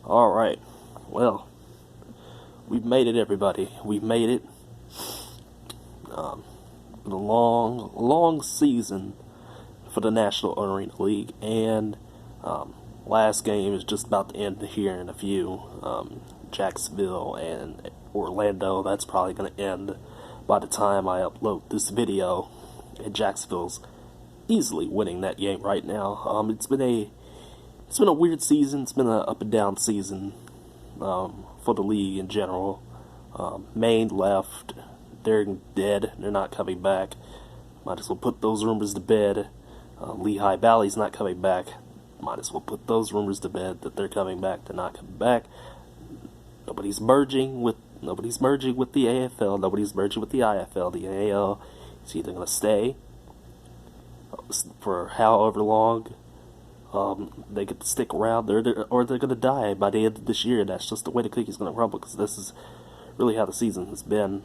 Alright, well, we've made it, everybody. We've made it. A long season for the National Arena League, and last game is just about to end here in a few. Jacksonville and Orlando, that's probably going to end by the time I upload this video, and Jacksonville's easily winning that game right now. It's been a weird season. It's been an up and down season for the league in general. Maine left. They're dead. They're not coming back. Might as well put those rumors to bed. Lehigh Valley's not coming back. Might as well put those rumors to bed that they're coming back. They're not coming back. Nobody's merging with the AFL. Nobody's merging with the IFL. The AL is either going to stay for however long they get to stick around, or they're going to die by the end of this year. That's just the way the cookie's going to crumble, because this is really how the season has been.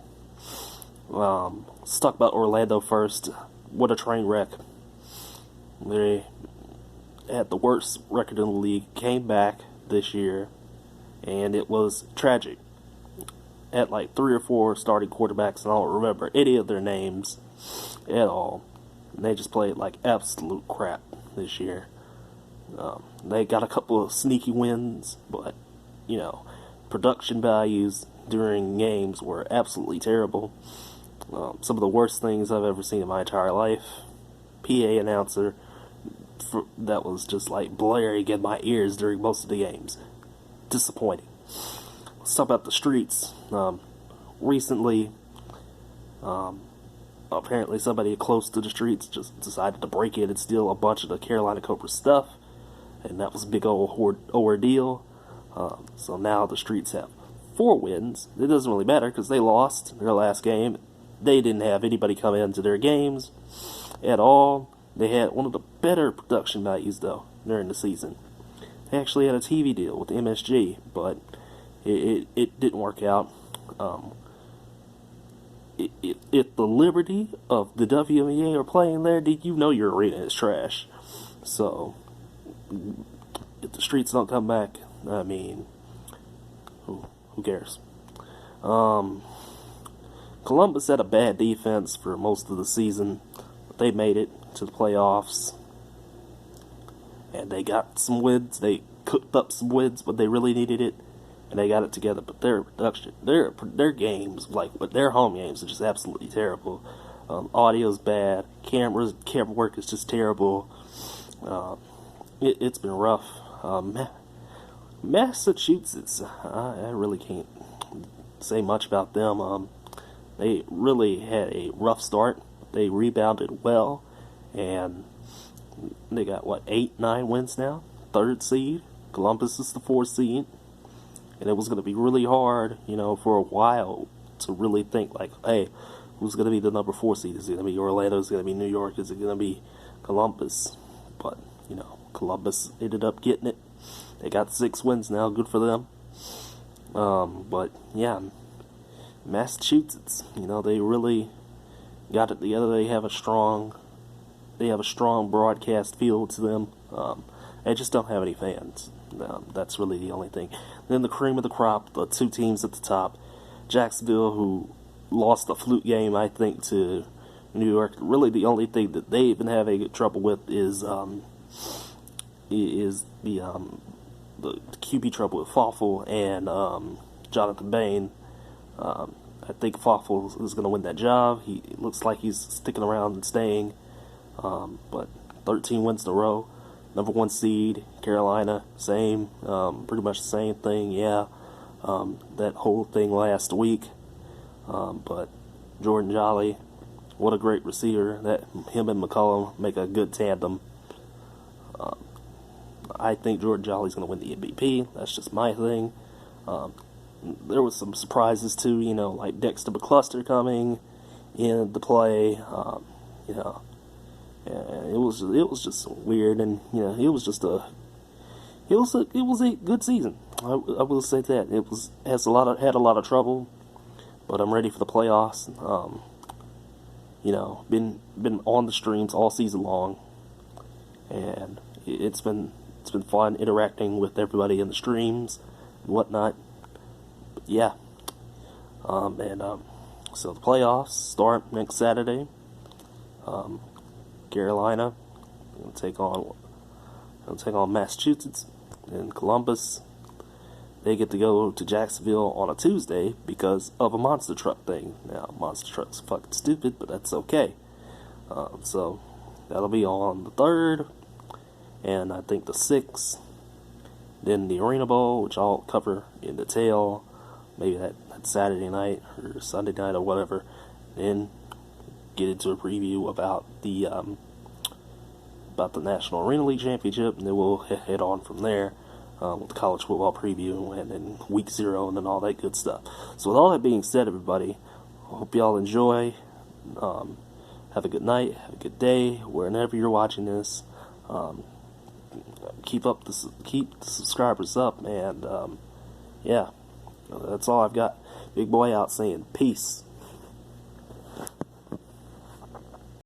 Let's talk about Orlando first. What a train wreck. They had the worst record in the league, came back this year, and it was tragic. Had like 3 or 4 starting quarterbacks, and I don't remember any of their names at all. And they just played like absolute crap this year. They got a couple of sneaky wins, but, production values during games were absolutely terrible. Some of the worst things I've ever seen in my entire life. PA announcer that was just like blaring in my ears during most of the games. Disappointing. Let's talk about the Streets. Recently, apparently somebody close to the Streets just decided to break in and steal a bunch of the Carolina Cobras stuff, and that was a big old ordeal. So now the Streets have 4 wins. It doesn't really matter because they lost their last game. They didn't have anybody come into their games at all. They had one of the better production values, though, during the season. They actually had a TV deal with MSG, but it didn't work out. If the Liberty of the WNBA are playing there, your arena is trash. So, if the Streets don't come back, I mean, who cares? Columbus had a bad defense for most of the season, but they made it to the playoffs, and they got some wins. They cooked up some wins, but they really needed it, and they got it together. But their production, their games, but their home games, are just absolutely terrible. Audio's bad. Camera work is just terrible. It's been rough. Massachusetts, I really can't say much about them. They really had a rough start. They rebounded well, and they got 8, 9 wins now. 3rd seed. Columbus is the 4th seed, and it was going to be really hard, for a while to really think like, hey, who's going to be the number 4 seed? Is it going to be Orlando? Is it going to be New York? Is it going to be Columbus? But Columbus ended up getting it. They got 6 wins now. Good for them. But yeah, Massachusetts, they really got it together. They have a strong broadcast field to them. They just don't have any fans. That's really the only thing. Then the cream of the crop, the 2 teams at the top, Jacksonville, who lost a fluke game, I think, to New York. Really, the only thing that they've been having trouble with is the QB trouble with Fawful and Jonathan Bain. I think Fawful is going to win that job. He looks like he's sticking around and staying. But 13 wins in a row. Number 1 seed, Carolina, same. Pretty much the same thing, yeah. That whole thing last week. But Jordan Jolly, what a great receiver. Him and McCollum make a good tandem. I think Jordan Jolly's going to win the MVP. That's just my thing. There was some surprises too, like Dexter McCluster coming in to play. And it was just weird, and it was a good season. I will say that had a lot of trouble, but I'm ready for the playoffs. Been on the streams all season long, and it's been It's been fun interacting with everybody in the streams and whatnot. But yeah, so the playoffs start next Saturday. Carolina gonna take on Massachusetts, and Columbus. They get to go to Jacksonville on a Tuesday because of a monster truck thing. Now, monster truck's fucking stupid, but that's okay. So that'll be on the 3rd, and I think the 6th. Then the Arena Bowl, which I'll cover in detail, maybe that Saturday night or Sunday night or whatever. Then get into a preview about the National Arena League Championship, and then we'll head on from there with the college football preview and then week 0 and then all that good stuff. So with all that being said, everybody, I hope y'all enjoy. Have a good night, have a good day, wherever you're watching this. Keep the subscribers up, and yeah, that's all I've got. Big boy out saying peace.